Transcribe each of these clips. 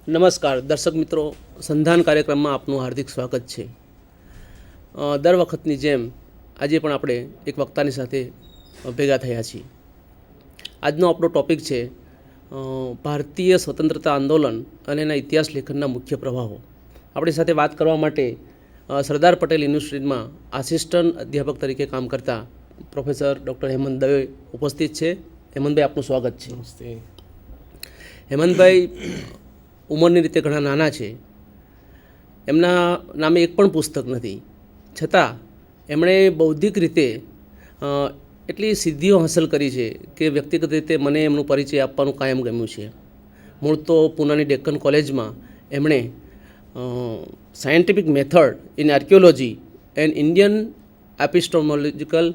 નમસ્કાર દર્શક મિત્રો, સંધાન કાર્યક્રમમાં આપનું હાર્દિક સ્વાગત છે. દર વખતની જેમ આજે પણ આપણે એક વક્તાની સાથે ભેગા થયા છીએ. આજનો આપણો ટૉપિક છે ભારતીય સ્વતંત્રતા આંદોલન અને એના ઇતિહાસ લેખનના મુખ્ય પ્રવાહો. આપણી સાથે વાત કરવા માટે સરદાર પટેલ યુનિવર્સિટીમાં આસિસ્ટન્ટ અધ્યાપક તરીકે કામ કરતા પ્રોફેસર ડૉક્ટર હેમંત દવે ઉપસ્થિત છે. હેમંતભાઈ, આપનું સ્વાગત છે. નમસ્તે. હેમંતભાઈ ઉંમરની રીતે ઘણા નાના છે. એમના નામે એક પણ પુસ્તક નથી, છતાં એમણે બૌદ્ધિક રીતે એટલી સિદ્ધિઓ હાંસલ કરી છે કે વ્યક્તિગત રીતે મને એમનું પરિચય આપવાનું કાયમ ગમ્યું છે. મૂળ તો પૂનાની ડેક્કન કોલેજમાં એમણે scientific method in archaeology and Indian epistemological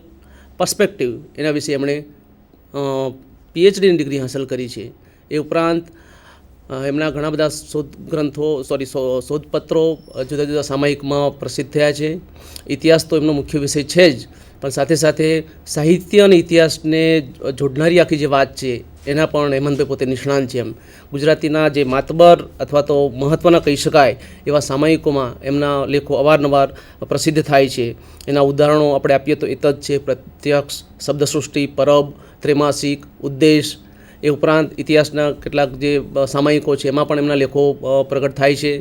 perspective એના વિશે એમણે પીએચડીની ડિગ્રી હાંસલ કરી છે. એ ઉપરાંત એમના ઘણા બધા શોધપત્રો જુદા જુદા સામાયિકમાં પ્રસિદ્ધ થયા છે. ઇતિહાસ તો એમનો મુખ્ય વિષય છે જ, પણ સાથે સાથે સાહિત્ય અને ઇતિહાસને જોડનારી આખી જે વાત છે એના પણ હેમંતભાઈ પોતે નિષ્ણાંત છે. એમ ગુજરાતીના જે માતબર અથવા તો મહત્ત્વના કહી શકાય એવા સામાયિકોમાં એમના લેખો અવારનવાર પ્રસિદ્ધ થાય છે. એના ઉદાહરણો આપણે આપીએ તો એક જ છે: પ્રત્યક્ષ, શબ્દસૃષ્ટિ, પરબ, ત્રૈમાસિક, ઉદ્દેશ. એ ઉપરાંત ઇતિહાસના કેટલાક જે સામાયિકો છે એમાં પણ એમના લેખો પ્રગટ થાય છે.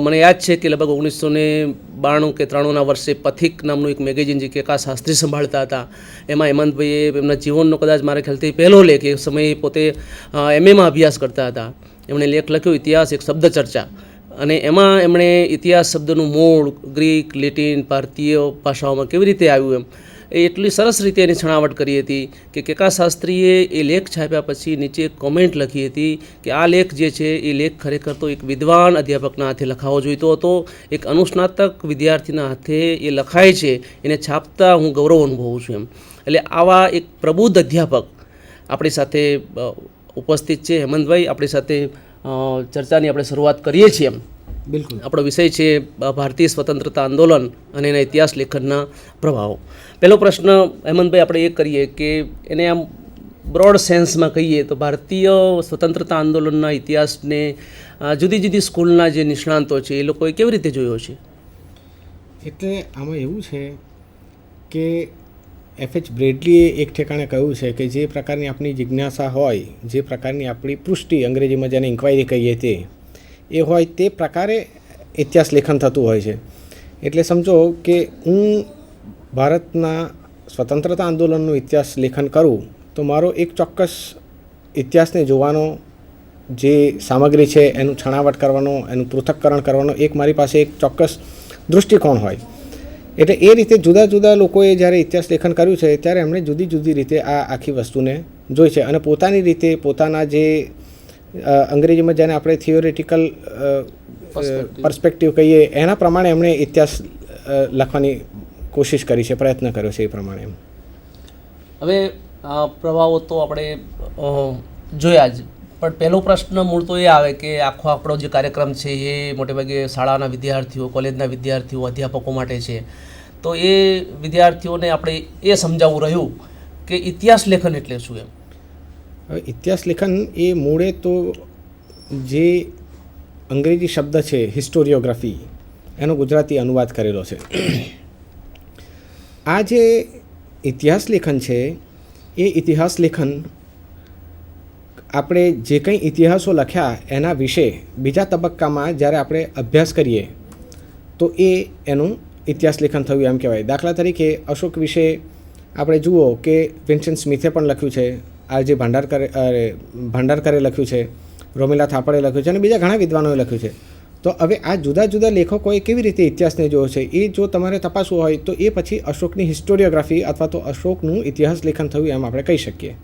મને યાદ છે કે લગભગ 1992 કે 93ના વર્ષે પથિક નામનું એક મેગેઝિન જે કે કા શાસ્ત્રી સંભાળતા હતા, એમાં હેમંતભાઈએ એમના જીવનનો કદાચ મારા ખ્યાલથી પહેલો લેખ, એ સમયે પોતે એમએમાં અભ્યાસ કરતા હતા, એમણે લેખ લખ્યો ઇતિહાસ એક શબ્દ ચર્ચા. અને એમાં એમણે ઇતિહાસ શબ્દનું મૂળ ગ્રીક, લેટિન, ભારતીય ભાષાઓમાં કેવી રીતે આવ્યું એ એટલી સરસ રીતે એની છણાવટ કરી હતી કે કેકા શાસ્ત્રીએ એ લેખ છાપ્યા પછી નીચે એક કોમેન્ટ લખી હતી કે આ લેખ જે છે એ લેખ ખરેખર તો એક વિદ્વાન અધ્યાપકના હાથે લખાવો જોઈતો હતો. એક અનુસ્નાતક વિદ્યાર્થીના હાથે એ લખાય છે, એને છાપતા હું ગૌરવ અનુભવું છું. એમ એટલે આવા એક પ્રબુદ્ધ અધ્યાપક આપણી સાથે ઉપસ્થિત છે. હેમંતભાઈ, આપણી સાથે ચર્ચાની આપણે શરૂઆત કરીએ છીએ. એમ બિલકુલ. આપણો વિષય છે ભારતીય સ્વતંત્રતા આંદોલન અને એના ઇતિહાસ લેખનના પ્રભાવો. પહેલો પ્રશ્ન હેમંતભાઈ આપણે એ કરીએ કે એને આમ બ્રોડ સેન્સમાં કહીએ તો ભારતીય સ્વતંત્રતા આંદોલનના ઇતિહાસને જુદી જુદી સ્કૂલના જે નિષ્ણાંતો છે એ લોકોએ કેવી રીતે જોયો છે? એટલે આમાં એવું છે કે એફ.એચ. બ્રેડલીએ એક ઠેકાણે કહ્યું છે કે જે પ્રકારની આપણી જિજ્ઞાસા હોય, જે પ્રકારની આપણી પુષ્ટિ, અંગ્રેજીમાં જેને ઇન્ક્વાયરી કહીએ તે એ હોય, તે પ્રકારે ઇતિહાસ લેખન થતું હોય છે. એટલે સમજો કે હું ભારતના સ્વતંત્રતા આંદોલનનું ઇતિહાસ લેખન કરું તો મારો એક ચોક્કસ ઇતિહાસને જોવાનો જે સામગ્રી છે એનું છણાવટ કરવાનો, એનું પૃથક્કરણ કરવાનો એક મારી પાસે એક ચોક્કસ દૃષ્ટિકોણ હોય. એટલે એ રીતે જુદા જુદા લોકોએ જ્યારે ઇતિહાસ લેખન કર્યું છે ત્યારે એમણે જુદી જુદી રીતે આ આખી વસ્તુને જોઈ છે અને પોતાની રીતે પોતાના જે અંગ્રેજીમાં જેને આપણે થિયોરિટિકલ પર્સ્પેક્ટિવ કહીએ એના પ્રમાણે એમણે ઇતિહાસ લખવાની કોશિશ કરી છે, પ્રયત્ન કર્યો છે એ પ્રમાણે. હવે પ્રભાવો તો આપણે જોયા જ, પણ પહેલો પ્રશ્ન મૂળ તો એ આવે કે આખો આપણો જે કાર્યક્રમ છે એ મોટેભાગે શાળાના વિદ્યાર્થીઓ, કોલેજના વિદ્યાર્થીઓ, અધ્યાપકો માટે છે. તો એ વિદ્યાર્થીઓને આપણે એ સમજાવવું રહ્યું કે ઇતિહાસ લેખન એટલે શું. એમ હવે ઇતિહાસ લેખન એ મૂળે તો જે અંગ્રેજી શબ્દ છે હિસ્ટોરિયોગ્રાફી, એનો ગુજરાતી અનુવાદ કરેલો છે. આ જે ઇતિહાસ લેખન છે એ ઇતિહાસ લેખન આપણે જે કંઈ ઇતિહાસો લખ્યા એના વિશે બીજા તબક્કામાં જ્યારે આપણે અભ્યાસ કરીએ તો એનું ઇતિહાસ લેખન થયું એમ કહેવાય. દાખલા તરીકે અશોક વિશે આપણે જુઓ કે વિન્સેન્ટ સ્મિથે પણ લખ્યું છે, આર.જે. ભાંડારકરે લખ્યું છે, રોમિલા થાપડે લખ્યું છે અને બીજા ઘણા વિદ્વાનોએ લખ્યું છે. તો હવે આ જુદા જુદા લેખકોએ કેવી રીતે ઇતિહાસને જોયો છે એ જો તમારે તપાસવું હોય તો એ પછી અશોકની હિસ્ટોરિયોગ્રાફી અથવા તો અશોકનું ઇતિહાસ લેખન થયું એમ આપણે કહી શકીએ.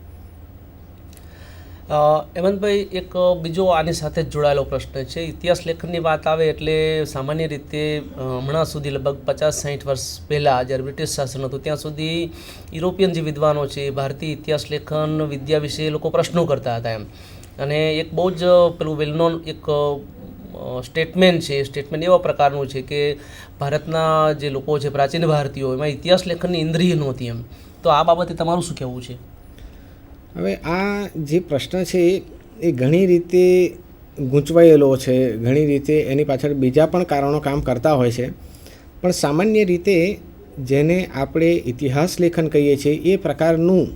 હેમંતભાઈ, એક બીજો આની સાથે જ જોડાયેલો પ્રશ્ન છે. ઇતિહાસ લેખનની વાત આવે એટલે સામાન્ય રીતે હમણાં સુધી લગભગ 50-60 વર્ષ પહેલાં જ્યારે બ્રિટિશ શાસન હતું ત્યાં સુધી યુરોપિયન જે વિદ્વાનો છે ભારતીય ઇતિહાસ લેખન વિદ્યા વિશે એ લોકો પ્રશ્નો કરતા હતા. એમ અને એક બહુ જ પેલું વેલનોન એક સ્ટેટમેન્ટ છે. સ્ટેટમેન્ટ એવા પ્રકારનું છે કે ભારતના જે લોકો છે પ્રાચીન ભારતીયો, એમાં ઇતિહાસ લેખનની ઇન્દ્રિય નહોતી. એમ તો આ બાબતે તમારું શું કહેવું છે? હવે આ જે પ્રશ્ન છે એ ઘણી રીતે ગૂંચવાયેલો છે, ઘણી રીતે એની પાછળ બીજા પણ કારણો કામ કરતા હોય છે. પણ સામાન્ય રીતે જેને આપણે ઇતિહાસ લેખન કહીએ છીએ એ પ્રકારનું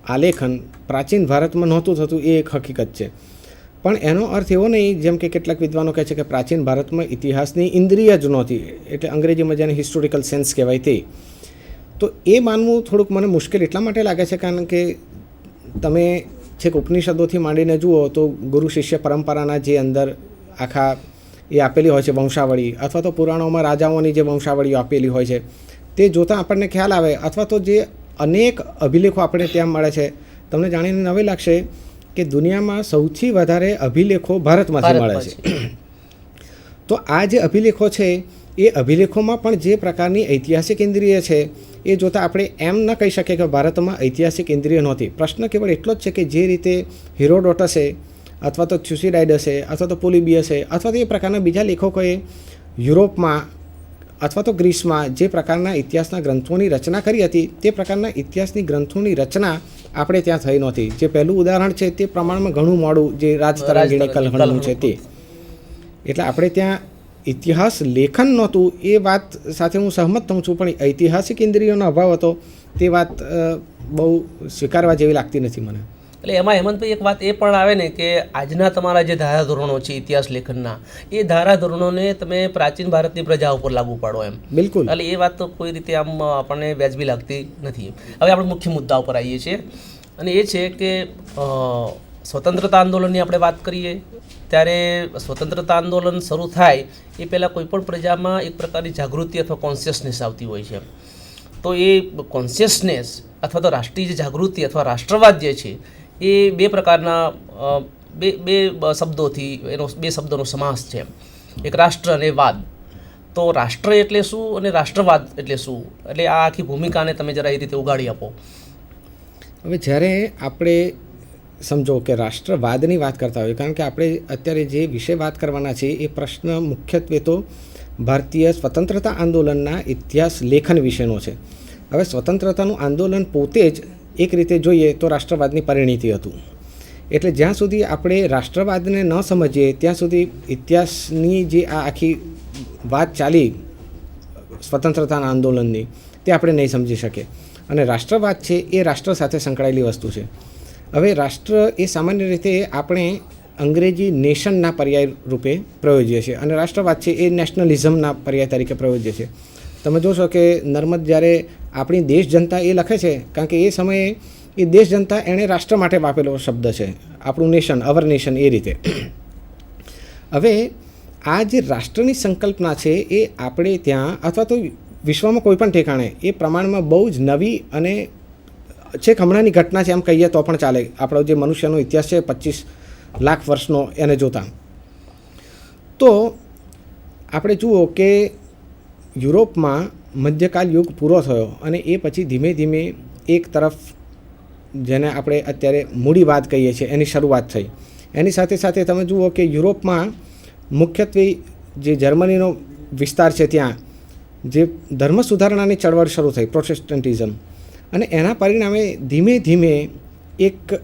આલેખન પ્રાચીન ભારતમાં નહોતું થતું, એ એક હકીકત છે. પણ એનો અર્થ એવો નહીં, જેમ કે કેટલાક વિદ્વાનો કહે છે કે પ્રાચીન ભારતમાં ઇતિહાસની ઇન્દ્રિય જ નહોતી, એટલે અંગ્રેજીમાં જેને હિસ્ટોરિકલ સેન્સ કહેવાય તે. તો એ માનવું થોડુંક મને મુશ્કેલ એટલા માટે લાગે છે કારણ કે તમે છેક ઉપનિષદોથી માંડીને જુઓ તો ગુરુ શિષ્ય પરંપરાના જે અંદર આખા એ આપેલી હોય છે વંશાવળી, અથવા તો પુરાણોમાં રાજાઓની જે વંશાવળીઓ આપેલી હોય છે તે જોતાં આપણને ખ્યાલ આવે, અથવા તો જે અનેક અભિલેખો આપણે ત્યાં મળે છે. તમને જાણીને નવાઈ લાગશે કે દુનિયામાં સૌથી વધારે અભિલેખો ભારતમાંથી મળે છે. તો આ જે અભિલેખો છે એ અભિલેખોમાં પણ જે પ્રકારની ઐતિહાસિક ઇન્દ્રિય છે એ જોતાં આપણે એમ ન કહી શકીએ કે ભારતમાં ઐતિહાસિક ઇન્દ્રિય નહોતી. પ્રશ્ન કેવળ એટલો જ છે કે જે રીતે હિરોડોટસે અથવા તો થ્યુસીડાઇડસે અથવા તો પોલિબિયસે અથવા તો એ પ્રકારના બીજા લેખકોએ યુરોપમાં અથવા તો ગ્રીસમાં જે પ્રકારના ઇતિહાસના ગ્રંથોની રચના કરી હતી તે પ્રકારના ઇતિહાસની ગ્રંથોની રચના આપણે ત્યાં થઈ નહોતી. જે પહેલું ઉદાહરણ છે તે પ્રમાણમાં ઘણું મોડું જે રાજતરંગીણી કલહણનું છે તે. એટલે આપણે ત્યાં ઇતિહાસ લેખન નહોતું એ વાત સાથે હું સહમત થઉં છું, પણ ઐતિહાસિક ઇન્દ્રિયોનો અભાવ હતો તે વાત બહુ સ્વીકારવા જેવી લાગતી નથી મને. એટલે એમાં હેમંતભાઈ એક વાત એ પણ આવે ને કે આજના તમારા જે ધારાધોરણો છે ઇતિહાસ લેખનના, એ ધારાધોરણોને તમે પ્રાચીન ભારતની પ્રજા ઉપર લાગુ પાડો એમ. બિલકુલ. એટલે એ વાત તો કોઈ રીતે આમ આપણને વ્યાજબી લાગતી નથી. હવે આપણે મુખ્ય મુદ્દા ઉપર આવીએ છીએ, અને એ છે કે સ્વતંત્રતા આંદોલનની આપણે વાત કરીએ ત્યારે સ્વતંત્રતા આંદોલન શરૂ થાય એ પહેલાં કોઈપણ પ્રજામાં એક પ્રકારની જાગૃતિ અથવા કોન્શિયસનેસ આવતી હોય છે. તો એ કોન્શિયસનેસ અથવા તો રાષ્ટ્રીય જાગૃતિ અથવા રાષ્ટ્રવાદ જે છે એ બે પ્રકારના બે શબ્દોથી એનો બે શબ્દોનો સમાસ છે, એક રાષ્ટ્ર અને વાદ. તો રાષ્ટ્ર એટલે શું અને રાષ્ટ્રવાદ એટલે શું, એટલે આ આખી ભૂમિકાને તમે જરા એ રીતે ઉગાડી આપો. હવે જ્યારે આપણે સમજો કે રાષ્ટ્રવાદની વાત કરતા હોઈએ, કારણ કે આપણે અત્યારે જે વિશે વાત કરવાના છે એ પ્રશ્ન મુખ્યત્વે તો ભારતીય સ્વતંત્રતા આંદોલનના ઇતિહાસ લેખન વિશેનો છે. હવે સ્વતંત્રતાનું આંદોલન પોતે જ એક રીતે જોઈએ તો રાષ્ટ્રવાદની પરિણીતિ હતું. એટલે જ્યાં સુધી આપણે રાષ્ટ્રવાદને ન સમજીએ ત્યાં સુધી ઇતિહાસની જે આ આખી વાત ચાલી સ્વતંત્રતાના આંદોલનની તે આપણે નહીં સમજી શકીએ. અને રાષ્ટ્રવાદ છે એ રાષ્ટ્ર સાથે સંકળાયેલી વસ્તુ છે. હવે રાષ્ટ્ર એ સામાન્ય રીતે આપણે અંગ્રેજી નેશનના પર્યાય રૂપે પ્રયોજીએ છીએ અને રાષ્ટ્રવાદ છે એ નેશનલિઝમના પર્યાય તરીકે પ્રયોજીએ છીએ. તમે જોશો કે નર્મદ જ્યારે આપણી દેશ જનતા એ લખે છે, કારણ કે એ સમયે એ દેશ જનતા એણે રાષ્ટ્ર માટે વાપરેલો શબ્દ છે, આપણું નેશન, અવર નેશન, એ રીતે. હવે આ જે રાષ્ટ્રની સંકલ્પના છે એ આપણે ત્યાં અથવા તો વિશ્વમાં કોઈ પણ ઠેકાણે એ પ્રમાણમાં બહુ જ નવી અને છેક હમણાંની ઘટના છે એમ કહીએ તો પણ ચાલે. આપણો જે મનુષ્યનો ઇતિહાસ છે 25 લાખ વર્ષનો એને જોતા તો આપણે જુઓ કે યુરોપમાં મધ્યકાલ યુગ પૂરો થયો અને એ પછી ધીમે ધીમે એક તરફ જેને આપણે અત્યારે મૂડીવાદ કહીએ છીએ એની શરૂઆત થઈ. એની સાથે સાથે તમે જુઓ કે યુરોપમાં મુખ્યત્વે જે જર્મનીનો વિસ્તાર છે ત્યાં જે ધર્મ સુધારણાની ચળવળ શરૂ થઈ, પ્રોટેસ્ટન્ટિઝમ, અને એના પરિણામે ધીમે ધીમે એક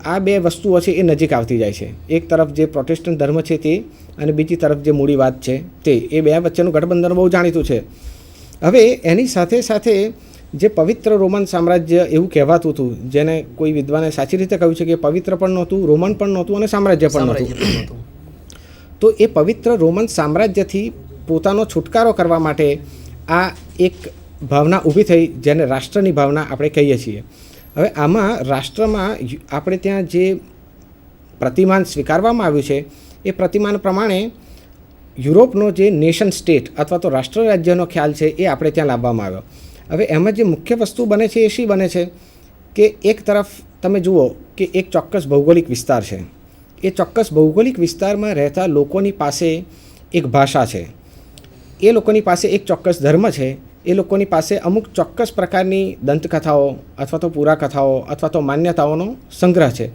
આ બે વસ્તુઓ છે એ નજીક આવતી જાય છે. એક તરફ જે પ્રોટેસ્ટન્ટ ધર્મ છે તે અને બીજી તરફ જે મૂડીવાદ છે તે, એ બે વચ્ચેનું ગઠબંધન બહુ જાણીતું છે. હવે એની સાથે સાથે જે પવિત્ર રોમન સામ્રાજ્ય એવું કહેવાતું હતું, જેને કોઈ વિદ્વાને સાચી રીતે કહ્યું છે કે પવિત્ર પણ નહોતું, રોમન પણ નહોતું અને સામ્રાજ્ય પણ નહોતું. તો એ પવિત્ર રોમન સામ્રાજ્યથી પોતાનો છુટકારો કરવા માટે આ એક ભાવના ઊભી થઈ જેને રાષ્ટ્રની ભાવના આપણે કહીએ છીએ. હવે આમાં રાષ્ટ્રમાં આપણે ત્યાં જે પ્રતિમાન સ્વીકારવામાં આવ્યું છે એ પ્રતિમાન પ્રમાણે યુરોપનો જે નેશન સ્ટેટ અથવા તો રાષ્ટ્ર રાજ્યનો ખ્યાલ છે એ આપણે ત્યાં લાવવામાં આવ્યો. હવે એમાં જે મુખ્ય વસ્તુ બને છે એ શી બને છે કે એક તરફ તમે જુઓ કે એક ચોક્કસ ભૌગોલિક વિસ્તાર છે, એ ચોક્કસ ભૌગોલિક વિસ્તારમાં રહેતા લોકોની પાસે એક ભાષા છે, એ લોકોની પાસે એક ચોક્કસ ધર્મ છે, એ લોકોની પાસે અમુક ચોક્કસ પ્રકારની દંતકથાઓ અથવા તો પુરાકથાઓ અથવા તો માન્યતાઓનો સંગ્રહ છે.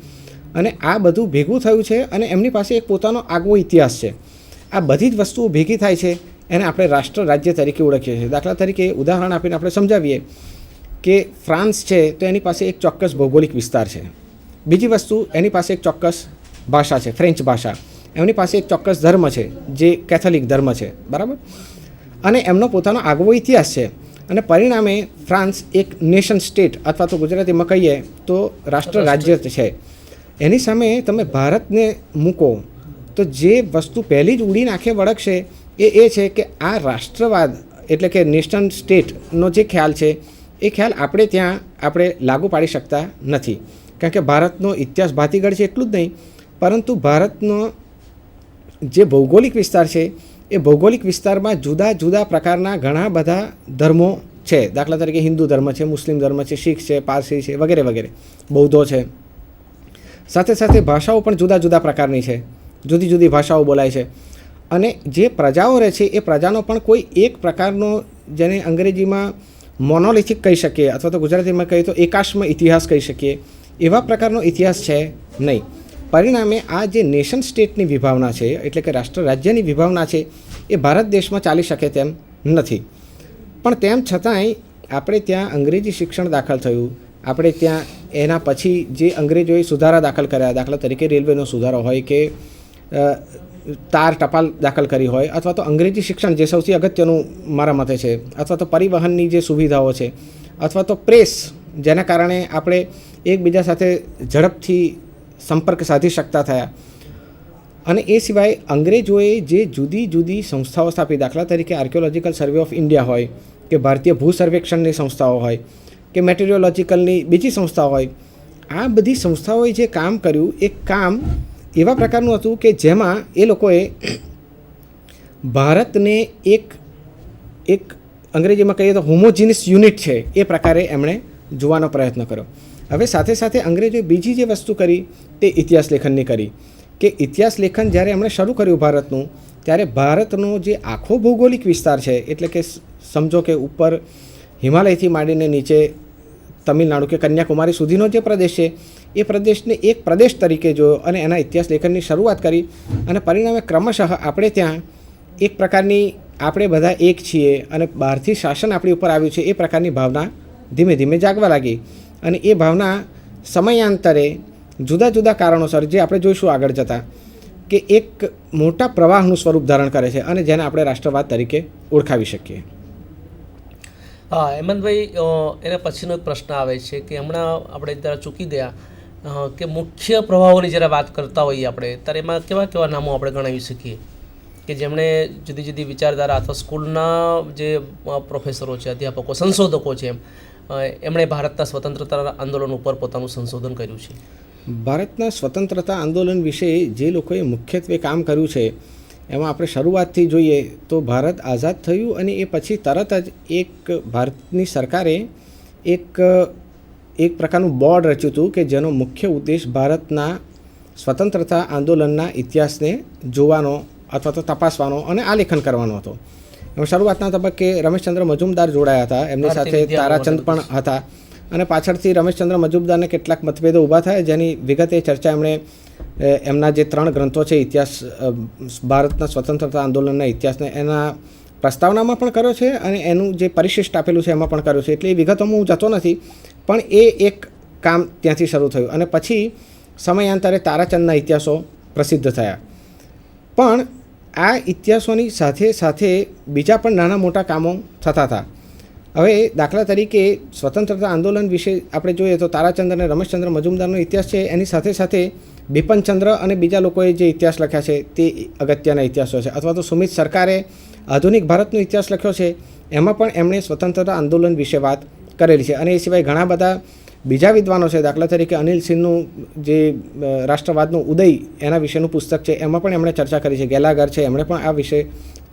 અને આ બધું ભેગું થયું છે અને એમની પાસે એક પોતાનો આગવો ઇતિહાસ છે. આ બધી જ વસ્તુઓ ભેગી થાય છે એને આપણે રાષ્ટ્ર રાજ્ય તરીકે ઓળખીએ છીએ. દાખલા તરીકે ઉદાહરણ આપીને આપણે સમજાવીએ કે ફ્રાન્સ છે તો એની પાસે એક ચોક્કસ ભૌગોલિક વિસ્તાર છે. બીજી વસ્તુ, એની પાસે એક ચોક્કસ ભાષા છે, ફ્રેન્ચ ભાષા. એમની પાસે એક ચોક્કસ ધર્મ છે જે કેથોલિક ધર્મ છે, બરાબર, અને એમનો પોતાનો આગવો ઇતિહાસ છે. અને પરિણામે ફ્રાન્સ એક નેશન સ્ટેટ અથવા તો ગુજરાતીમાં કહીએ તો રાષ્ટ્ર રાજ્ય છે. એની સામે તમે ભારતને મૂકો તો જે વસ્તુ પહેલી જ ઉડીને આંખે વળગશે એ છે કે આ રાષ્ટ્રવાદ એટલે કે નેશન સ્ટેટનો જે ખ્યાલ છે એ ખ્યાલ આપણે લાગુ પાડી શકતા નથી. કારણ કે ભારતનો ઇતિહાસ ભાતીગળ છે એટલું જ નહીં, પરંતુ ભારતનો જે ભૌગોલિક વિસ્તાર છે એ ભૌગોલિક વિસ્તારમાં જુદા જુદા પ્રકારના ઘણા બધા ધર્મો છે. દાખલા તરીકે હિન્દુ ધર્મ છે, મુસ્લિમ ધર્મ છે, શીખ છે, પારસી છે, વગેરે વગેરે, બૌદ્ધો છે. સાથે સાથે ભાષાઓ પણ જુદા જુદા પ્રકારની છે, જુદી જુદી ભાષાઓ બોલાય છે. અને જે પ્રજાઓ રહે છે એ પ્રજાનો પણ કોઈ એક પ્રકારનો, જેને અંગ્રેજીમાં મોનોલિથિક કહી શકીએ અથવા તો ગુજરાતીમાં કહીએ તો એકાશ્મ ઇતિહાસ કહી શકીએ, એવા પ્રકારનો ઇતિહાસ છે નહીં. પરિણામે આ જે નેશન સ્ટેટની વિભાવના છે એટલે કે રાષ્ટ્ર રાજ્યની વિભાવના છે એ ભારત દેશમાં ચાલી શકે તેમ નથી. પણ તેમ છતાંય આપણે ત્યાં અંગ્રેજી શિક્ષણ દાખલ થયું, આપણે ત્યાં એના પછી જે અંગ્રેજોએ સુધારા દાખલ કર્યા, દાખલા તરીકે રેલવેનો સુધારો હોય કે તાર ટપાલ દાખલ કરી હોય, અથવા તો અંગ્રેજી શિક્ષણ જે સૌથી અગત્યનું મારા મતે છે, અથવા તો પરિવહનની જે સુવિધાઓ છે, અથવા તો પ્રેસ જેના કારણે આપણે એકબીજા સાથે ઝડપથી સંપર્ક સાધી શકતા થયા. અને એ સિવાય અંગ્રેજોએ જે જુદી જુદી સંસ્થાઓ સ્થાપી, દાખલા તરીકે આર્કિયોલોજીકલ સર્વે ઓફ ઇન્ડિયા હોય કે ભારતીય ભૂ સર્વેક્ષણની સંસ્થાઓ હોય કે મેટેરિયોલોજીકલની બીજી સંસ્થાઓ હોય, આ બધી સંસ્થાઓએ જે કામ કર્યું એ કામ એવા પ્રકારનું હતું કે જેમાં એ લોકોએ ભારતને એક અંગ્રેજીમાં કહીએ તો હોમોજીનિયસ યુનિટ છે એ પ્રકારે એમણે જોવાનો પ્રયત્ન કર્યો. હવે સાથે સાથે અંગ્રેજોએ બીજી જે વસ્તુ કરી તે ઇતિહાસ લેખનની કરી કે ઇતિહાસ લેખન જ્યારે એમણે શરૂ કર્યું ભારતનું, ત્યારે ભારતનો જે આખો ભૌગોલિક વિસ્તાર છે એટલે કે સમજો કે ઉપર હિમાલયથી માંડીને નીચે તમિલનાડુ કે કન્યાકુમારી સુધીનો જે પ્રદેશ છે એ પ્રદેશને એક પ્રદેશ તરીકે જોયો અને એના ઇતિહાસ લેખનની શરૂઆત કરી. અને પરિણામે ક્રમશઃ આપણે ત્યાં એક પ્રકારની આપણે બધા એક છીએ અને બહારથી શાસન આપણી ઉપર આવ્યું છે એ પ્રકારની ભાવના ધીમે ધીમે જાગવા લાગી. અને એ ભાવના સમયાંતરે જુદા જુદા કારણોસર, જે આપણે જોઈશું આગળ જતાં, કે એક મોટા પ્રવાહનું સ્વરૂપ ધારણ કરે છે અને જેને આપણે રાષ્ટ્રવાદ તરીકે ઓળખાવી શકીએ. હા હેમંતભાઈ, એના પછીનો એક પ્રશ્ન આવે છે કે હમણાં આપણે જરા ચૂકી ગયા કે મુખ્ય પ્રવાહોની જ્યારે વાત કરતા હોઈએ આપણે, ત્યારે એમાં કેવા કેવા નામો આપણે ગણાવી શકીએ કે જેમણે જુદી જુદી વિચારધારા અથવા સ્કૂલના જે પ્રોફેસરો છે, અધ્યાપકો, સંશોધકો છે, એમણે ભારતના સ્વતંત્રતા આંદોલન ઉપર પોતાનું સંશોધન કર્યું છે. ભારતના સ્વતંત્રતા આંદોલન વિશે જે લોકોએ મુખ્યત્વે કામ કર્યું છે એમાં આપણે શરૂઆતથી જોઈએ તો ભારત આઝાદ થયું અને એ પછી તરત જ એક ભારતની સરકારે એક પ્રકારનું બોર્ડ રચ્યું હતું કે જેનો મુખ્ય ઉદ્દેશ ભારતના સ્વતંત્રતા આંદોલનના ઇતિહાસને જોવાનો અથવા તો તપાસવાનો અને આલેખન કરવાનો હતો. એમાં શરૂઆતના તબક્કે રમેશચંદ્ર મજુમદાર જોડાયા હતા, એમની સાથે તારાચંદ પણ હતા. અને પાછળથી રમેશચંદ્ર મજુમદારને કેટલાક મતભેદો ઊભા થયા, જેની વિગતે ચર્ચા એમણે એમના જે 3 ગ્રંથો છે ઇતિહાસ, ભારતના સ્વતંત્રતા આંદોલનના ઇતિહાસને, એના પ્રસ્તાવનામાં પણ કર્યો છે અને એનું જે પરિશિષ્ટ આપેલું છે એમાં પણ કર્યું છે. એટલે એ વિગતોમાં હું જતો નથી, પણ એ એક કામ ત્યાંથી શરૂ થયું. અને પછી સમયાંતરે તારાચંદના ઇતિહાસો પ્રસિદ્ધ થયા. પણ આ ઇતિહાસોની સાથે સાથે બીજા પણ નાના મોટા કામો થતા હતા. હવે દાખલા તરીકે સ્વતંત્રતા આંદોલન વિશે આપણે જોઈએ તો તારાચંદ અને રમેશચંદ્ર મજુમદારનો ઇતિહાસ છે, એની સાથે સાથે બિપિનચંદ્ર અને બીજા લોકોએ જે ઇતિહાસ લખ્યા છે તે અગત્યના ઇતિહાસો છે. અથવા તો સુમિત સરકારે આધુનિક ભારતનો ઇતિહાસ લખ્યો છે, એમાં પણ એમણે સ્વતંત્રતા આંદોલન વિશે વાત કરેલી છે. અને એ સિવાય ઘણા બધા બીજા વિદ્વાનો છે, દાખલા તરીકે અનિલ સિંહનું જે રાષ્ટ્રવાદનો ઉદય એના વિશેનું પુસ્તક છે એમાં પણ એમણે ચર્ચા કરી છે. ગેલાગર છે, એમણે પણ આ વિશે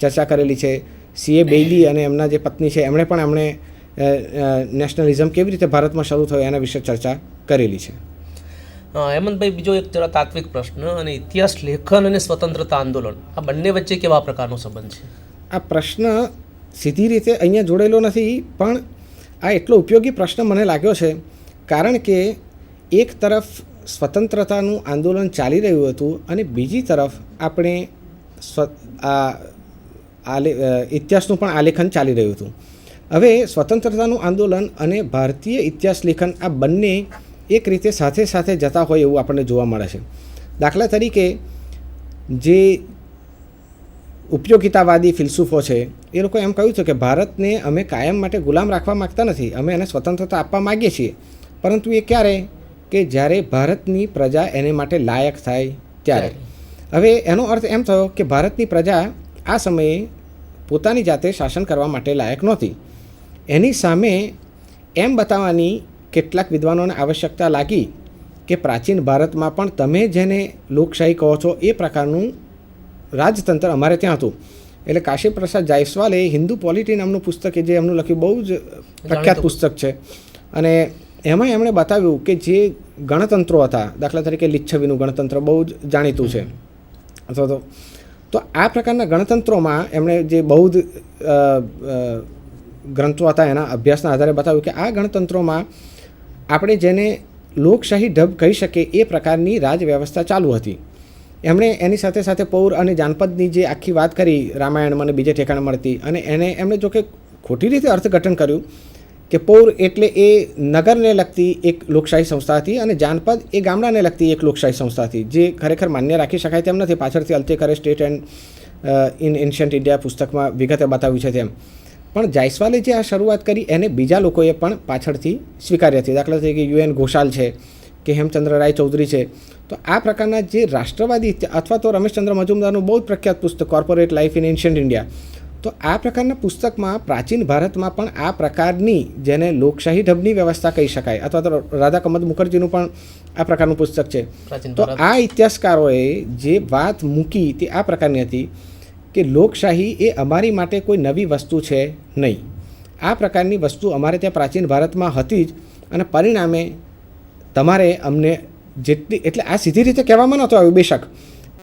ચર્ચા કરેલી છે. C.A. બેઇલી અને એમના જે પત્ની છે એમણે નેશનલિઝમ કેવી રીતે ભારતમાં શરૂ થયો એના વિશે ચર્ચા કરેલી છે. હેમંતભાઈ, બીજો એક જરા તાત્વિક પ્રશ્ન, અને ઇતિહાસ લેખન અને સ્વતંત્રતા આંદોલન આ બંને વચ્ચે કેવા પ્રકારનો સંબંધ છે? આ પ્રશ્ન સીધી રીતે અહીંયા જોડેલો નથી, પણ આ એટલો ઉપયોગી પ્રશ્ન મને લાગ્યો છે કારણ કે એક તરફ સ્વતંત્રતાનું આંદોલન ચાલી રહ્યું હતું અને બીજી તરફ આપણે ઇતિહાસનું પણ આલેખન ચાલી રહ્યું હતું. હવે સ્વતંત્રતાનું આંદોલન અને ભારતીય ઇતિહાસ લેખન આ બંને એક રીતે સાથે સાથે જતા હોય એવું આપણને જોવા મળે છે. દાખલા તરીકે જે ઉપયોગિતાવાદી ફિલસૂફો છે એ લોકો એમ કહ્યું છે કે ભારતને અમે કાયમ માટે ગુલામ રાખવા માગતા નથી, અમે એને સ્વતંત્રતા આપવા માગીએ છીએ, પરંતુ એ ક્યારે કે જ્યારે ભારતની પ્રજા એને માટે લાયક થાય ત્યારે. હવે એનો અર્થ એમ થયો કે ભારતની પ્રજા આ સમયે પોતાની જાતે શાસન કરવા માટે લાયક નહોતી. એની સામે એમ બતાવવાની કેટલાક વિદ્વાનોને આવશ્યકતા લાગી કે પ્રાચીન ભારતમાં પણ તમે જેને લોકશાહી કહો છો એ પ્રકારનું રાજતંત્ર અમારે ત્યાં હતું. એટલે કાશી પ્રસાદ જાયસવાલે હિન્દુ પોલિટી નામનું પુસ્તક કે જે એમનું લખ્યું બહુ જ પ્રખ્યાત પુસ્તક છે, અને એમાં એમણે બતાવ્યું કે જે ગણતંત્રો હતા, દાખલા તરીકે લિચ્છવીનું ગણતંત્ર બહુ જ જાણીતું છે, અથવા તો આ પ્રકારના ગણતંત્રોમાં એમણે જે બૌદ્ધ ગ્રંથો હતા એના અભ્યાસના આધારે બતાવ્યું કે આ ગણતંત્રોમાં આપણે જેને લોકશાહી ઢબ કહી શકીએ એ પ્રકારની રાજવ્યવસ્થા ચાલુ હતી. એમણે એની સાથે સાથે પૌર અને જાનપદની જે આખી વાત કરી રામાયણમાં અને બીજે ઠેકાણે મળતી, અને એમણે જો કે ખોટી રીતે અર્થઘટન કર્યું કે પૌર એટલે એ નગરને લગતી એક લોકશાહી સંસ્થા હતી અને જાનપદ એ ગામડાને લગતી એક લોકશાહી સંસ્થા હતી, જે ખરેખર માન્ય રાખી શકાય તેમ નથી. પાછળથી અલ્તેકરે સ્ટેટ એન્ડ ઇન એન્શન્ટ ઇન્ડિયા પુસ્તકમાં વિગતે બતાવ્યું છે તેમ. પણ જાયસવાલે જે આ શરૂઆત કરી એને બીજા લોકોએ પણ પાછળથી સ્વીકારી હતી. દાખલા તરીકે UN ઘોષાલ છે કે હેમચંદ્ર રાય ચૌધરી છે. તો આ પ્રકારના જે રાષ્ટ્રવાદી અથવા તો રમેશચંદ્ર મજુમદારનું બહુ જ પ્રખ્યાત પુસ્તક કોર્પોરેટ લાઈફ ઇન એન્શન્ટ ઇન્ડિયા, તો આ પ્રકારના પુસ્તકમાં પ્રાચીન ભારતમાં પણ આ પ્રકારની જેને લોકશાહી ઢબની વ્યવસ્થા કહી શકાય, અથવા તો રાધાકમદ મુખર્જીનું પણ આ પ્રકારનું પુસ્તક છે. તો આ ઇતિહાસકારોએ જે વાત મૂકી તે આ પ્રકારની હતી કે લોકશાહી એ અમારી માટે કોઈ નવી વસ્તુ છે નહીં. આ પ્રકારની વસ્તુ અમારે ત્યાં પ્રાચીન ભારતમાં હતી જ, અને પરિણામે તમારે અમને જેટલી, એટલે આ સીધી રીતે કહેવામાં નહોતું આવ્યું બેશક,